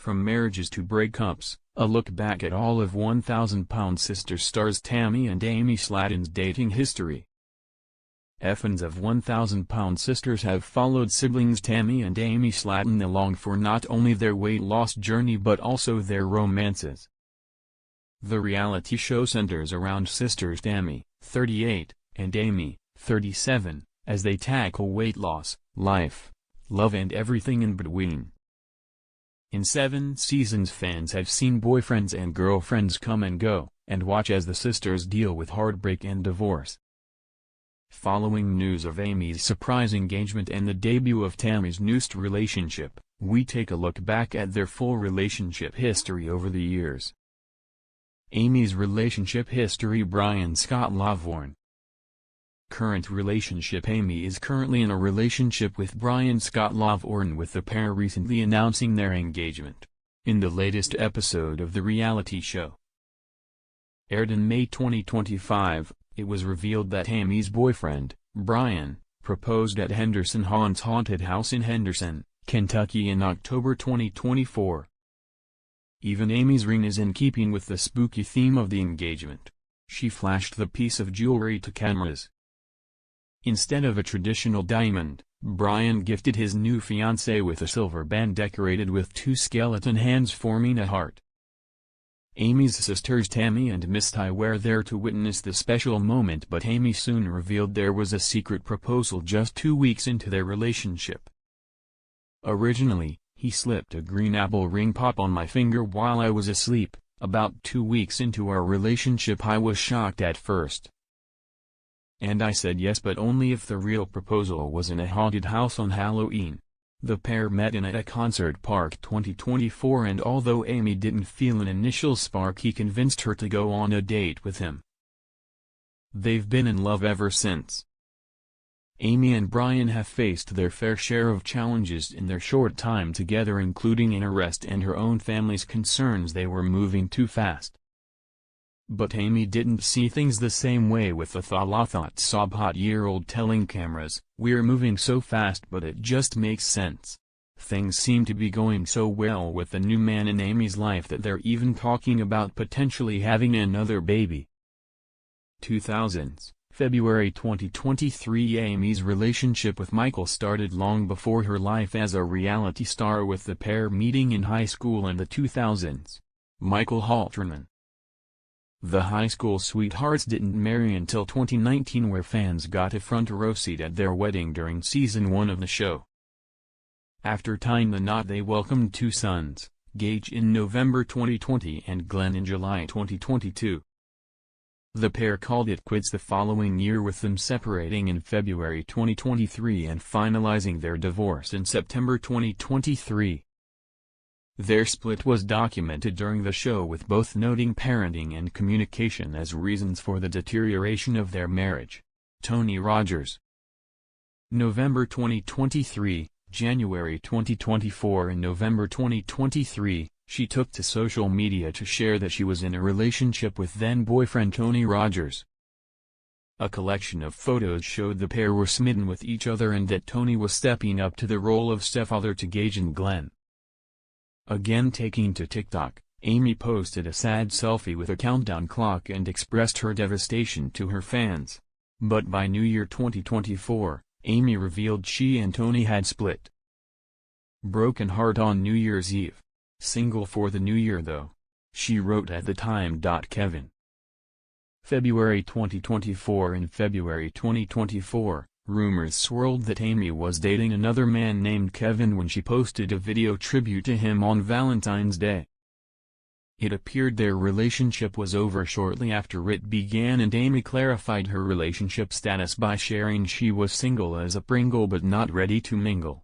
From marriages to breakups, a look back at all of 1000-Pound Sisters stars Tammy and Amy Slatton's dating history. Fans of 1000-Pound Sisters have followed siblings Tammy and Amy Slatton along for not only their weight loss journey but also their romances. The reality show centers around sisters Tammy, 38, and Amy, 37, as they tackle weight loss, life, love and everything in between. In 7 seasons fans have seen boyfriends and girlfriends come and go, and watch as the sisters deal with heartbreak and divorce. Following news of Amy's surprise engagement and the debut of Tammy's newest relationship, we take a look back at their full relationship history over the years. Amy's relationship history. Brian Scott Laverne. Current relationship. Amy is currently in a relationship with Brian Scott Laverne, with the pair recently announcing their engagement. In the latest episode of the reality show, aired in May 2025, it was revealed that Amy's boyfriend, Brian, proposed at Henderson Haun's haunted house in Henderson, Kentucky in October 2024. Even Amy's ring is in keeping with the spooky theme of the engagement. She flashed the piece of jewelry to cameras. Instead of a traditional diamond, Brian gifted his new fiancée with a silver band decorated with 2 skeleton hands forming a heart. Amy's sisters Tammy and Misty were there to witness the special moment, but Amy soon revealed there was a secret proposal just 2 weeks into their relationship. Originally, he slipped a green apple ring pop on my finger while I was asleep. About 2 weeks into our relationship I was shocked at first. And I said yes, but only if the real proposal was in a haunted house on Halloween. The pair met in a concert park 2024, and although Amy didn't feel an initial spark, he convinced her to go on a date with him. They've been in love ever since. Amy and Brian have faced their fair share of challenges in their short time together, including an arrest and her own family's concerns they were moving too fast. But Amy didn't see things the same way, with the thought-year-old telling cameras, "We're moving so fast but it just makes sense. Things seem to be going so well with the new man in Amy's life that they're even talking about potentially having another baby." 2000s, February 2023. Amy's relationship with Michael started long before her life as a reality star, with the pair meeting in high school in the 2000s. Michael Halterman. The high school sweethearts didn't marry until 2019, where fans got a front row seat at their wedding during season 1 of the show. After tying the knot, they welcomed 2 sons, Gage in November 2020 and Glenn in July 2022. The pair called it quits the following year, with them separating in February 2023 and finalizing their divorce in September 2023. Their split was documented during the show, with both noting parenting and communication as reasons for the deterioration of their marriage. Tony Rogers. November 2023, January 2024. In November 2023, she took to social media to share that she was in a relationship with then-boyfriend Tony Rogers. A collection of photos showed the pair were smitten with each other and that Tony was stepping up to the role of stepfather to Gage and Glenn. Again taking to TikTok, Amy posted a sad selfie with a countdown clock and expressed her devastation to her fans. But by New Year 2024, Amy revealed she and Tony had split. Broken heart on New Year's Eve. Single for the new year though. She wrote at the time. Kevin. February 2024. In February 2024, rumors swirled that Amy was dating another man named Kevin when she posted a video tribute to him on Valentine's Day. It appeared their relationship was over shortly after it began, and Amy clarified her relationship status by sharing she was single as a Pringle but not ready to mingle.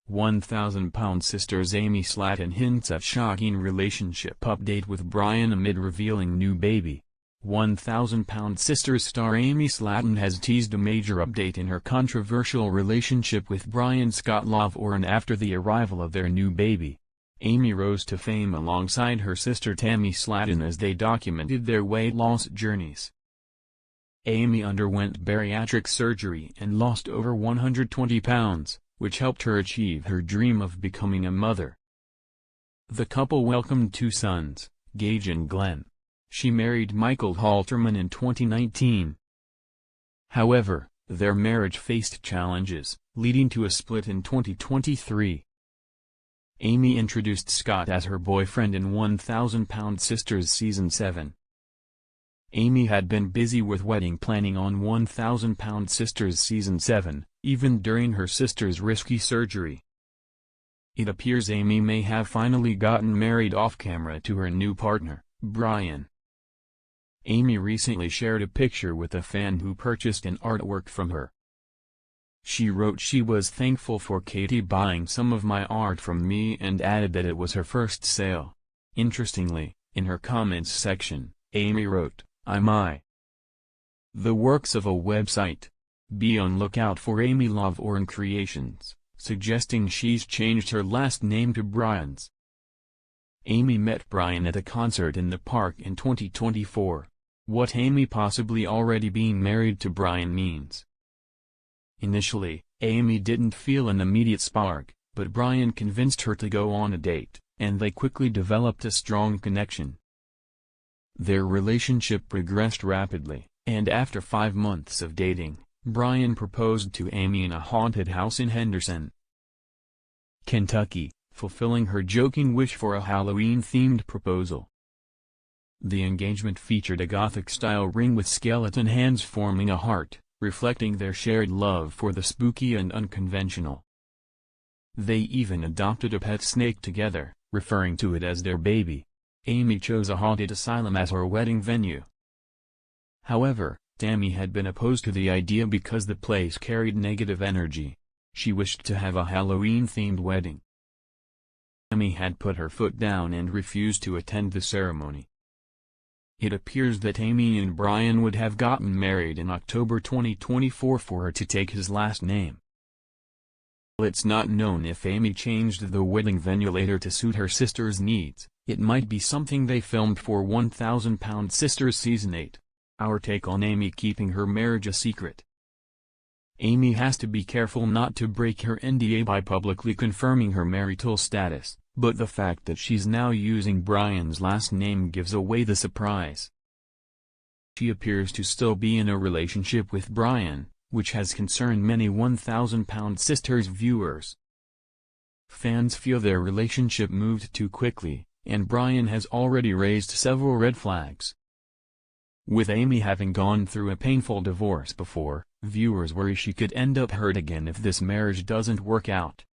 1000-Pound Sisters. Amy Slatton hints at shocking relationship update with Brian amid revealing new baby. 1000-Pound Sisters star Amy Slatton has teased a major update in her controversial relationship with Brian Scott Laverne after the arrival of their new baby. Amy rose to fame alongside her sister Tammy Slatton as they documented their weight loss journeys. Amy underwent bariatric surgery and lost over 120 pounds, which helped her achieve her dream of becoming a mother. The couple welcomed two sons, Gage and Glenn. She married Michael Halterman in 2019. However, their marriage faced challenges, leading to a split in 2023. Amy introduced Scott as her boyfriend in 1000 Pound Sisters Season 7. Amy had been busy with wedding planning on 1000 Pound Sisters Season 7, even during her sister's risky surgery. It appears Amy may have finally gotten married off-camera to her new partner, Brian. Amy recently shared a picture with a fan who purchased an artwork from her. She wrote she was thankful for Katie buying some of my art from me and added that it was her first sale. Interestingly, in her comments section, Amy wrote, "I'm the works of a website. Be on lookout for Amy Loveorn Creations," suggesting she's changed her last name to Brian's. Amy met Brian at a concert in the park in 2024. What Amy possibly already being married to Brian means. Initially, Amy didn't feel an immediate spark, but Brian convinced her to go on a date, and they quickly developed a strong connection. Their relationship progressed rapidly, and after 5 months of dating, Brian proposed to Amy in a haunted house in Henderson, Kentucky, fulfilling her joking wish for a Halloween-themed proposal. The engagement featured a Gothic-style ring with skeleton hands forming a heart, reflecting their shared love for the spooky and unconventional. They even adopted a pet snake together, referring to it as their baby. Amy chose a haunted asylum as her wedding venue. However, Tammy had been opposed to the idea because the place carried negative energy. She wished to have a Halloween-themed wedding. Tammy had put her foot down and refused to attend the ceremony. It appears that Amy and Brian would have gotten married in October 2024 for her to take his last name. It's not known if Amy changed the wedding venue later to suit her sister's needs. It might be something they filmed for 1000 Pound Sisters Season 8. Our take on Amy keeping her marriage a secret. Amy has to be careful not to break her NDA by publicly confirming her marital status, but the fact that she's now using Brian's last name gives away the surprise. She appears to still be in a relationship with Brian, which has concerned many 1000 Pound Sisters viewers. Fans feel their relationship moved too quickly, and Brian has already raised several red flags. With Amy having gone through a painful divorce before, viewers worry she could end up hurt again if this marriage doesn't work out.